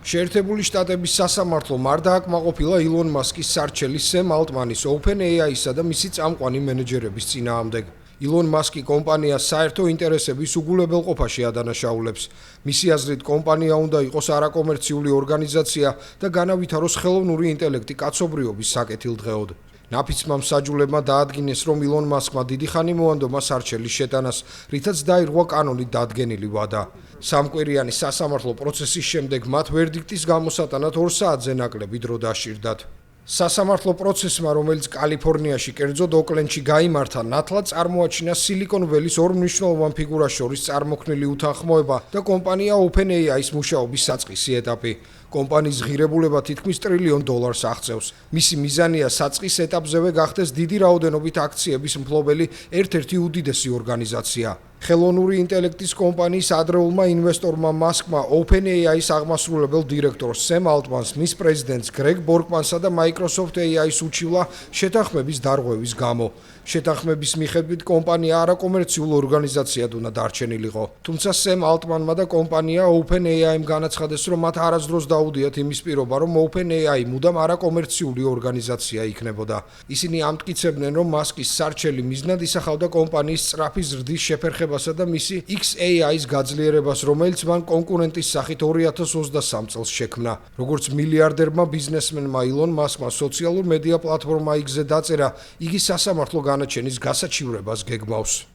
შეერთებული შტატების სასამართლომ არ დააკმაყოფილა ილონ მასკის სარჩელი სემ ალტმანის OpenAI-სა და მისი წამყვანი მენეჯერების წინააღმდეგ. ილონ მასკი კომპანიას საერთო ინტერესების უგულებელყოფაში ადანაშაულებს. მისი აზრით, კომპანია უნდა იყოს არაკომერციული ორგანიზაცია და განავითაროს ხელოვნური ინტელექტი კაცობრიობის საკეთილდღეოდ. ნაფიცმა მსაჯულებმა დაადგინეს, რომ ილონ მასკმა დიდი ხანი მოანდომა სარჩელის შეტანას, რითაც დაირღვა კანონით დადგენილი ვადა. სამკვირიანი სასამართლო პროცესის შემდეგ მათ ვერდიქტის გამოსატანად 2 საათზე ნაკლები დრო დასჭირდათ. სასამართლო პროცესმა, რომელიც კალიფორნიაში, კერძოდ ოკლენდში გაიმართა, ნათლად წარმოაჩინა სილიკონ ველის ორ მნიშვნელოვან ფიგურას შორის წარმოქმნილი უთანხმოება და კომპანია OpenAI-ის მუშაობის საწყისი ეტაპი. კომპანიის ღირებულება თითქმის $1 ტრილიონ აღწევს. მისი მიზანია საწყის ეტაპზევე გახდეს დიდი რაოდენობით აქციების მფლობელი ერთ-ერთი უდიდესი ორგანიზაცია. ხელოვნური ინტელექტის კომპანიის ადრეულმა ინვესტორმა მასკმა OpenAI-ის აღმასრულებელ დირექტორს სემ ალტმანს, მის პრეზიდენტს გრეგ ბორკმანსა და Microsoft AI-ს უჩივლა შეთანხმების დარღვევის გამო. შეთანხმების მიხედვით კომპანია არაკომერციულ ორგანიზაციად უნდა დარჩენილიყო. თუმცა სემ ალტმანმა და კომპანია OpenAI-მ განაცხადეს, რომ მათ არასდროს დაუდიათ იმის პირობა, რომ OpenAI მუდამ არაკომერციული ორგანიზაცია იქნებოდა. ისინი ამტკიცებდნენ, რომ მასკის სარჩელი მიზნად ისახავდა კომპანიის სწრაფი ზრდის შეფერხებასა და მისი XAI-ის გაძლიერებას, რომელიც მან კონკურენტის სახით 2023 წელს შექმნა. როგორც მილიარდერმა ბიზნესმენმა ილონ მასკმა სოციალურ მედია პლატფორმა X-ზე დაწერა, იგი სასამართლო განაჩენის გასაჩივრებას გეგმავს.